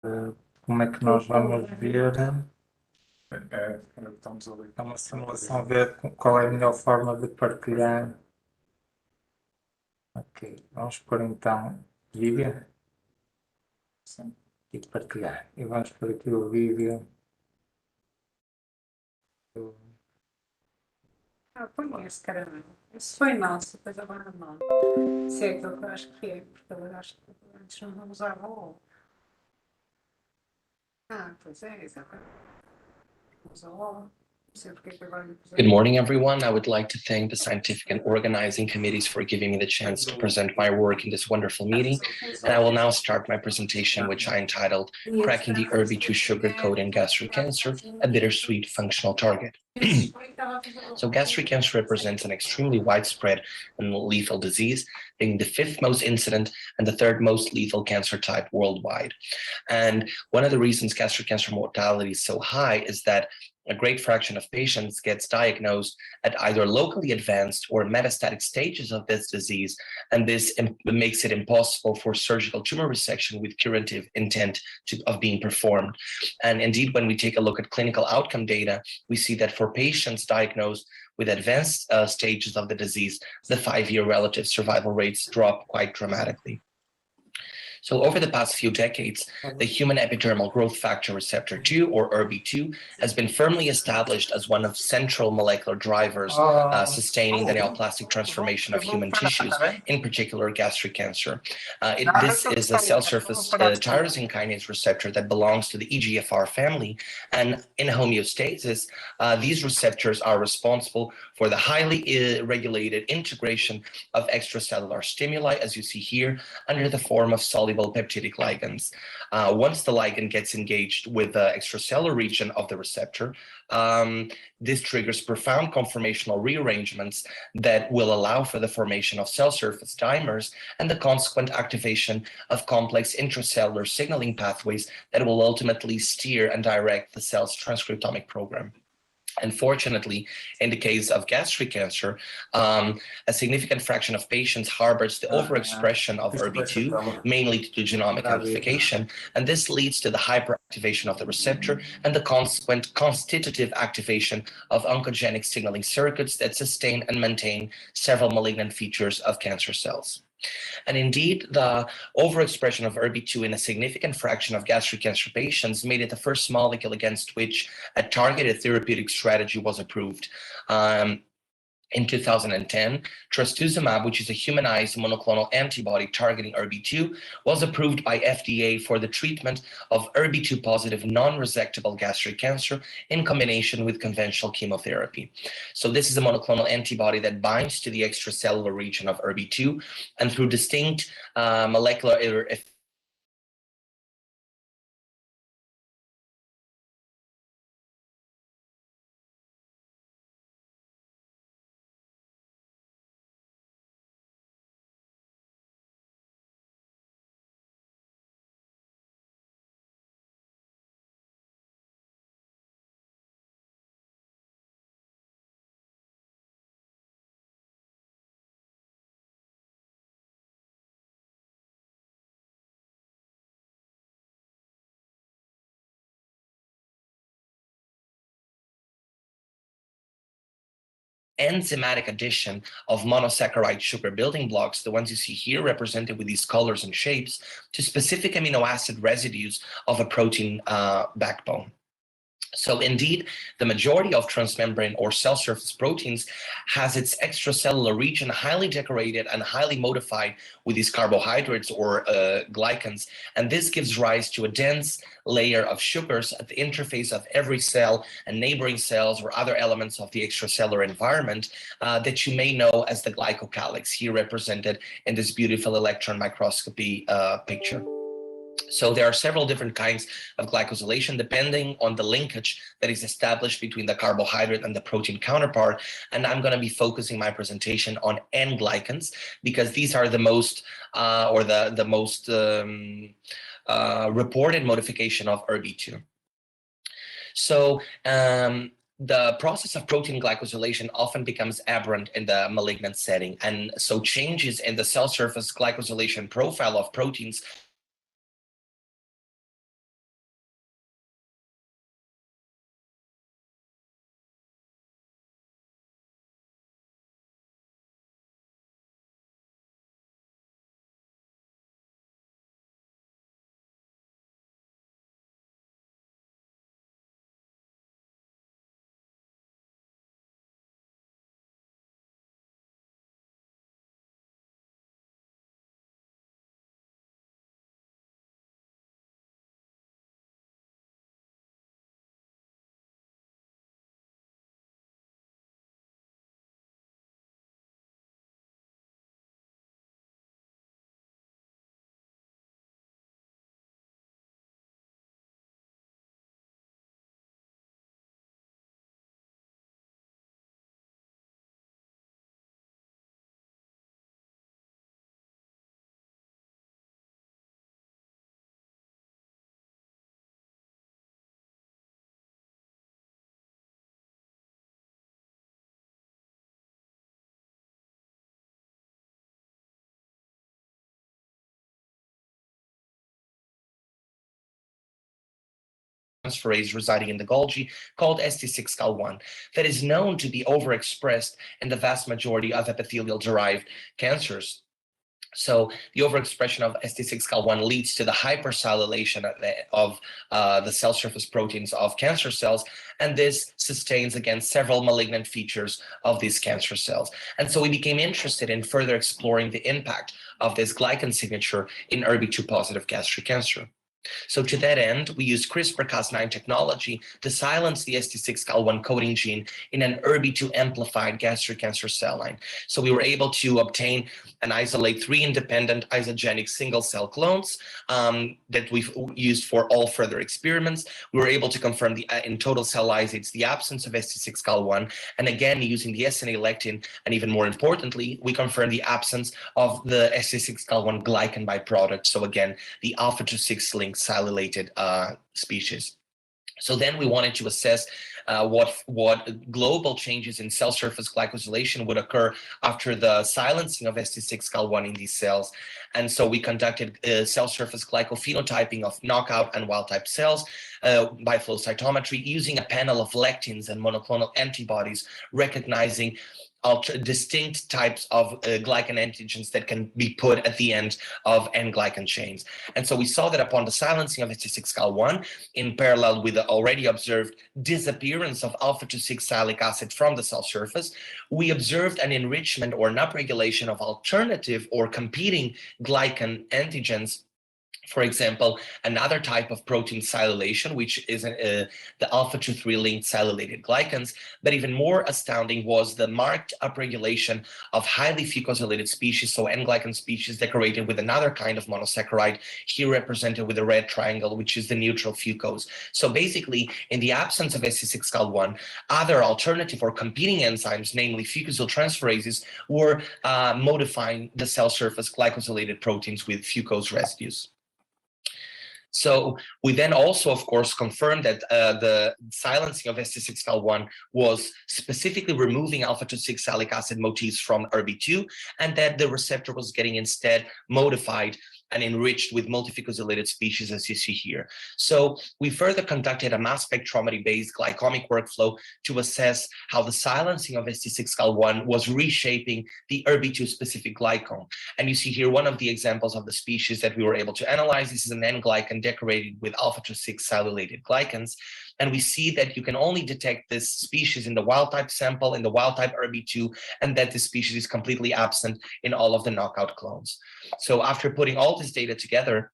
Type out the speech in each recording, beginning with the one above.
Como é que nós vamos ver? Estamos ali. É uma simulação a ver qual é a melhor forma de partilhar. Ok, vamos pôr então vídeo. Sim, e partilhar. E vamos pôr aqui o vídeo. Põe esse caramba. Isso foi nosso, depois agora não. Se é aquilo que eu acho que é, porque eu acho que antes não usava o. Pois é, exatamente. Usa o. Não sei porque que agora lhe Good puseram. morning, everyone. I would like to thank the scientific and organizing committees for giving me the chance to present my work in this wonderful meeting. And I will now start my presentation, which I entitled Cracking the ERB2 Sugar Code in Gastric Cancer, a Bittersweet Functional Target. So gastric cancer represents an extremely widespread and lethal disease, being the fifth most incident and the third most lethal cancer type worldwide. And one of the reasons gastric cancer mortality is so high is that a great fraction of patients gets diagnosed at either locally advanced or metastatic stages of this disease, and this makes it impossible for surgical tumor resection with curative intent of being performed. And indeed, when we take a look at clinical outcome data, we see that for patients diagnosed with advanced stages of the disease, the 5-year relative survival rates drop quite dramatically. So over the past few decades, the human epidermal growth factor receptor 2, or ERB2, has been firmly established as one of central molecular drivers sustaining the neoplastic transformation of human tissues, in particular gastric cancer. This is a cell surface tyrosine kinase receptor that belongs to the EGFR family, and in homeostasis, these receptors are responsible for the highly regulated integration of extracellular stimuli, as you see here, under the form of soluble peptidic ligands. Once the ligand gets engaged with the extracellular region of the receptor, this triggers profound conformational rearrangements that will allow for the formation of cell surface dimers and the consequent activation of complex intracellular signaling pathways that will ultimately steer and direct the cell's transcriptomic program. Unfortunately, in the case of gastric cancer, a significant fraction of patients harbors the overexpression of ERB2, mainly due to genomic amplification, and this leads to the hyperactivation of the receptor and the consequent constitutive activation of oncogenic signaling circuits that sustain and maintain several malignant features of cancer cells. And indeed, the overexpression of ERB2 in a significant fraction of gastric cancer patients made it the first molecule against which a targeted therapeutic strategy was approved. In 2010, trastuzumab, which is a humanized monoclonal antibody targeting ERB2, was approved by FDA for the treatment of ERB2 positive non-resectable gastric cancer in combination with conventional chemotherapy. So this is a monoclonal antibody that binds to the extracellular region of ERB2, and through distinct molecular enzymatic addition of monosaccharide sugar building blocks, the ones you see here represented with these colors and shapes, to specific amino acid residues of a protein backbone. So indeed, the majority of transmembrane or cell surface proteins has its extracellular region highly decorated and highly modified with these carbohydrates or glycans. And this gives rise to a dense layer of sugars at the interface of every cell and neighboring cells or other elements of the extracellular environment that you may know as the glycocalyx, here represented in this beautiful electron microscopy picture. So there are several different kinds of glycosylation depending on the linkage that is established between the carbohydrate and the protein counterpart. And I'm going to be focusing my presentation on N-glycans because these are the most reported modification of ERB2. So the process of protein glycosylation often becomes aberrant in the malignant setting. And so changes in the cell surface glycosylation profile of proteins transferase residing in the Golgi called ST6CAL1 that is known to be overexpressed in the vast majority of epithelial-derived cancers. So the overexpression of ST6CAL1 leads to the hypercellulation of the cell surface proteins of cancer cells, and this sustains against several malignant features of these cancer cells. And so we became interested in further exploring the impact of this glycan signature in ERBB2 positive gastric cancer. So to that end, we used CRISPR-Cas9 technology to silence the ST6CAL1 coding gene in an ERBB2 amplified gastric cancer cell line. So we were able to obtain and isolate 3 independent isogenic single cell clones that we've used for all further experiments. We were able to confirm in total cell lysates the absence of ST6CAL1, and again using the SNA lectin, and even more importantly, we confirmed the absence of the ST6CAL1 glycan byproduct. So again, the alpha-2,6 linked sialylated species. So then we wanted to assess what global changes in cell surface glycosylation would occur after the silencing of ST6CAL1 in these cells. And so we conducted cell surface glycophenotyping of knockout and wild-type cells by flow cytometry using a panel of lectins and monoclonal antibodies, recognizing distinct types of glycan antigens that can be put at the end of N-glycan chains. And so we saw that upon the silencing of ST6CAL1, in parallel with the already observed disappearance of alpha-2,6 sialic acid from the cell surface, we observed an enrichment or an upregulation of alternative or competing glycan antigens. For example, another type of protein sialylation, which is the alpha-2,3 linked sialylated glycans. But even more astounding was the marked upregulation of highly fucosylated species, so N-glycan species decorated with another kind of monosaccharide, here represented with a red triangle, which is the neutral fucose. So basically, in the absence of ST6CAL1, other alternative or competing enzymes, namely fucosyl transferases, were modifying the cell surface glycosylated proteins with fucose residues. So we then also, of course, confirmed that the silencing of ST6CAL1 was specifically removing alpha-2,6 sialic acid motifs from ERBB2, and that the receptor was getting instead modified and enriched with multifucosylated species, as you see here. So we further conducted a mass spectrometry-based glycomic workflow to assess how the silencing of ST6CAL1 was reshaping the ERBB2 specific glycone. And you see here one of the examples of the species that we were able to analyze. This is an N-glycan decorated with alpha-2,6 sialylated glycans. And we see that you can only detect this species in the wild-type sample, in the wild-type ERBB2, and that this species is completely absent in all of the knockout clones. So after putting all this data together,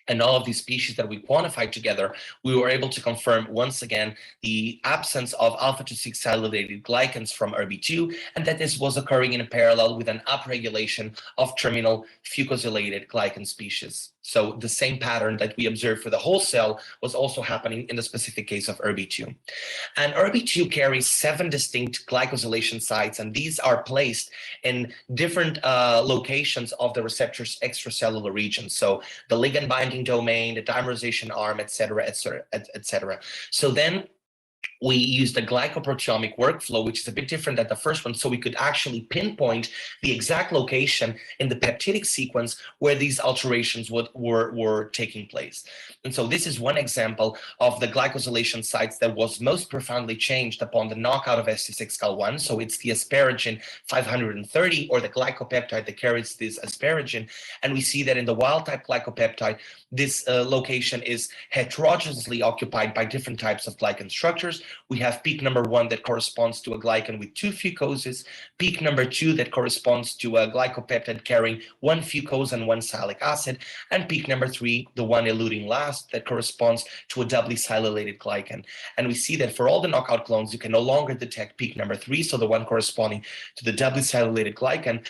and all of these species that we quantified together, we were able to confirm once again the absence of alpha-2,6 sialylated glycans from ERBB2, and that this was occurring in parallel with an upregulation of terminal fucosylated glycan species. So the same pattern that we observed for the whole cell was also happening in the specific case of ERBB2. And ERBB2 carries 7 distinct glycosylation sites, and these are placed in different locations of the receptor's extracellular region. So the ligand binding domain, the dimerization arm, et cetera, et cetera, et cetera. So then we used a glycoproteomic workflow, which is a bit different than the first one, so we could actually pinpoint the exact location in the peptidic sequence where these alterations were taking place. And so this is one example of the glycosylation sites that was most profoundly changed upon the knockout of ST6CAL1. So it's the asparagine 530, or the glycopeptide that carries this asparagine. And we see that in the wild-type glycopeptide, this location is heterogeneously occupied by different types of glycan structures. We have peak number 1 that corresponds to a glycan with 2 fucoses, peak number 2 that corresponds to a glycopeptide carrying 1 fucose and 1 sialic acid, and peak number 3, the one eluding last, that corresponds to a doubly sialylated glycan. And we see that for all the knockout clones, you can no longer detect peak number 3, so the one corresponding to the doubly sialylated glycan,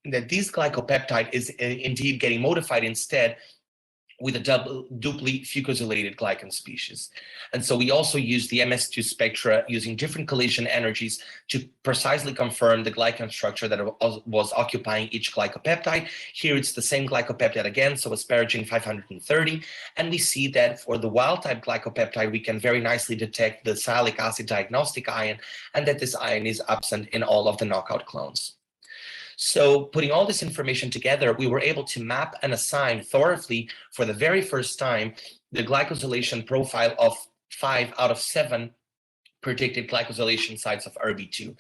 that this glycopeptide is indeed getting modified instead with a duply fucosylated glycan species. And so we also use the MS2 spectra using different collision energies to precisely confirm the glycan structure that was occupying each glycopeptide. Here it's the same glycopeptide again, so asparagine 530. And we see that for the wild-type glycopeptide, we can very nicely detect the sialic acid diagnostic ion, and that this ion is absent in all of the knockout clones. So putting all this information together, we were able to map and assign thoroughly for the very first time the glycosylation profile of 5 out of 7 predicted glycosylation sites of ERBB2.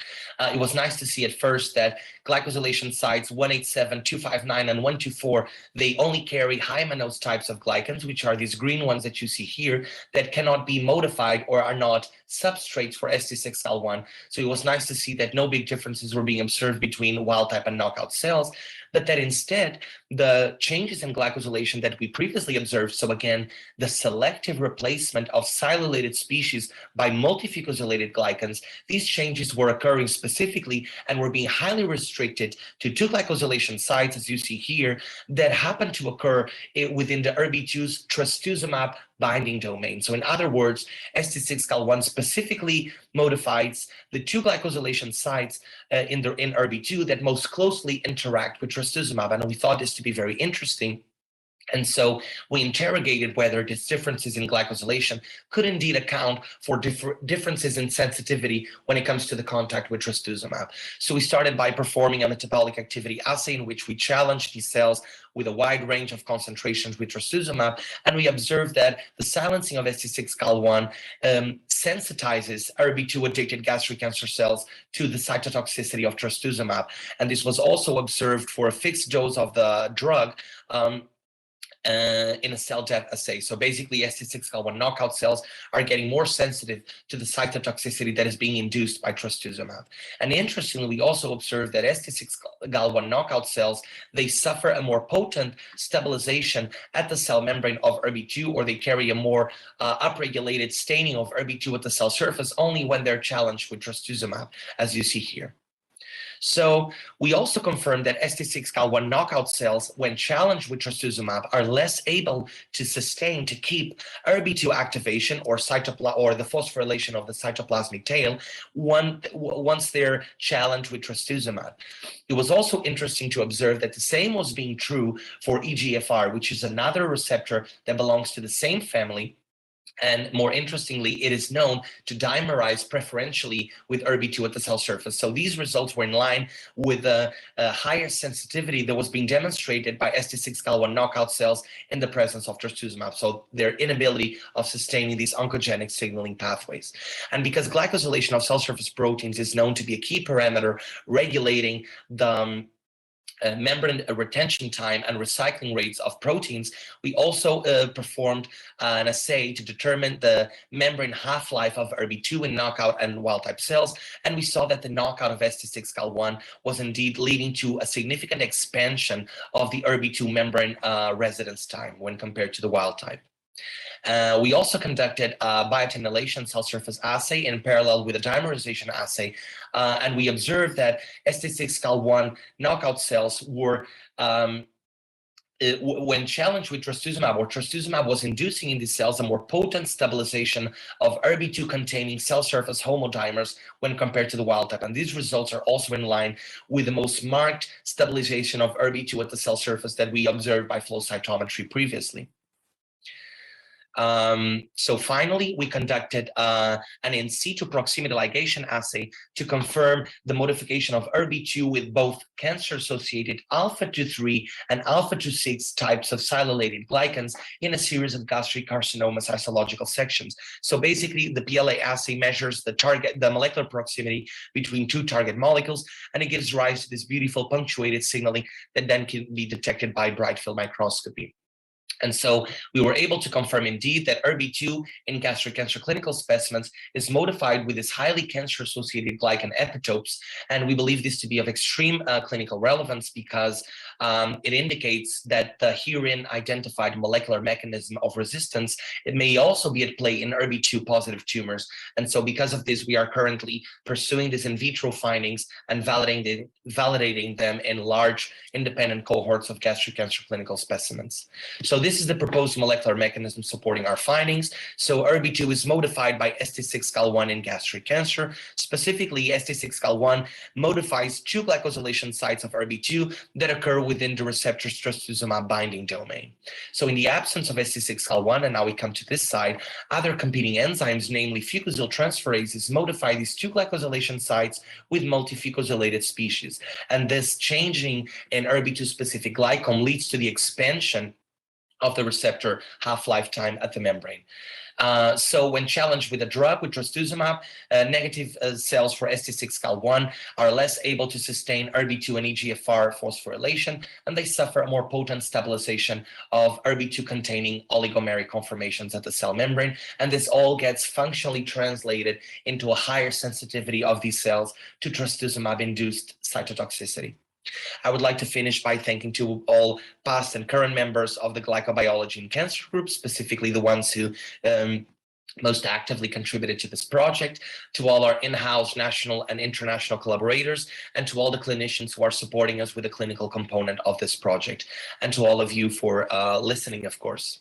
It was nice to see at first that glycosylation sites 187, 259, and 124, they only carry high mannose types of glycans, which are these green ones that you see here, that cannot be modified or are not substrates for ST6Cal1. So it was nice to see that no big differences were being observed between wild type and knockout cells, but that instead the changes in glycosylation that we previously observed, so again, the selective replacement of silylated species by multifucosylated glycans, these changes were occurring specifically and were being highly restricted to 2 glycosylation sites, as you see here, that happen to occur within the ERBB2's trastuzumab binding domain. So in other words, ST6Cal1 specifically modifies the 2 glycosylation sites in ERBB2 that most closely interact with trastuzumab, and we thought this to be very interesting. And so we interrogated whether these differences in glycosylation could indeed account for differences in sensitivity when it comes to the contact with trastuzumab. So we started by performing a metabolic activity assay in which we challenged these cells with a wide range of concentrations with trastuzumab, and we observed that the silencing of ST6Cal1 sensitizes ERBB2-addicted gastric cancer cells to the cytotoxicity of trastuzumab. And this was also observed for a fixed dose of the drug in a cell death assay. So basically, ST6Cal1 knockout cells are getting more sensitive to the cytotoxicity that is being induced by trastuzumab. And interestingly, we also observed that ST6Cal1 knockout cells, they suffer a more potent stabilization at the cell membrane of ERBB2, or they carry a more upregulated staining of ERBB2 at the cell surface only when they're challenged with trastuzumab, as you see here. So we also confirmed that ST6Cal1 knockout cells, when challenged with trastuzumab, are less able to sustain, to keep ERBB2 activation or the phosphorylation of the cytoplasmic tail once they're challenged with trastuzumab. It was also interesting to observe that the same was being true for EGFR, which is another receptor that belongs to the same family. And more interestingly, it is known to dimerize preferentially with ERBB2 at the cell surface. So these results were in line with the higher sensitivity that was being demonstrated by ST6Cal1 knockout cells in the presence of trastuzumab. So their inability of sustaining these oncogenic signaling pathways. And because glycosylation of cell surface proteins is known to be a key parameter regulating the membrane retention time and recycling rates of proteins, we also performed an assay to determine the membrane half-life of ERBB2 in knockout and wild-type cells, and we saw that the knockout of ST6Cal1 was indeed leading to a significant expansion of the ERBB2 membrane residence time when compared to the wild-type. We also conducted a biotinylation cell surface assay in parallel with a dimerization assay, and we observed that ST6Cal1 knockout cells were, when challenged with trastuzumab, or trastuzumab was inducing in these cells a more potent stabilization of ERBB2 containing cell surface homodimers when compared to the wild type. And these results are also in line with the most marked stabilization of ERBB2 at the cell surface that we observed by flow cytometry previously. So finally, we conducted an in situ proximity ligation assay to confirm the modification of ERBB2 with both cancer-associated alpha-2-3 and alpha-2-6 types of silylated glycans in a series of gastric carcinomas histological sections. So basically, the PLA assay measures the molecular proximity between 2 target molecules, and it gives rise to this beautiful punctuated signaling that then can be detected by bright field microscopy. And so we were able to confirm indeed that ERBB2 in gastric cancer clinical specimens is modified with this highly cancer-associated glycan epitopes. And we believe this to be of extreme clinical relevance because it indicates that the herein identified molecular mechanism of resistance, it may also be at play in ERBB2 positive tumors. And so because of this, we are currently pursuing these in vitro findings and validating them in large independent cohorts of gastric cancer clinical specimens. So this is the proposed molecular mechanism supporting our findings. So ERBB2 is modified by ST6Cal1 in gastric cancer. Specifically, ST6Cal1 modifies 2 glycosylation sites of ERBB2 that occur within the receptor's trastuzumab binding domain. So in the absence of ST6L1, and now we come to this side, other competing enzymes, namely fucosyl transferases, modify these two glycosylation sites with multifucosylated species. And this changing in ERBB2 specific glycome leads to the expansion of the receptor half-life time at the membrane. So when challenged with a drug, with trastuzumab, negative cells for ST6L1 are less able to sustain ERBB2 and EGFR phosphorylation, and they suffer a more potent stabilization of ERBB2 containing oligomeric conformations at the cell membrane, and this all gets functionally translated into a higher sensitivity of these cells to trastuzumab-induced cytotoxicity. I would like to finish by thanking to all past and current members of the glycobiology and cancer group, specifically the ones who most actively contributed to this project, to all our in-house national and international collaborators, and to all the clinicians who are supporting us with the clinical component of this project, and to all of you for listening, of course.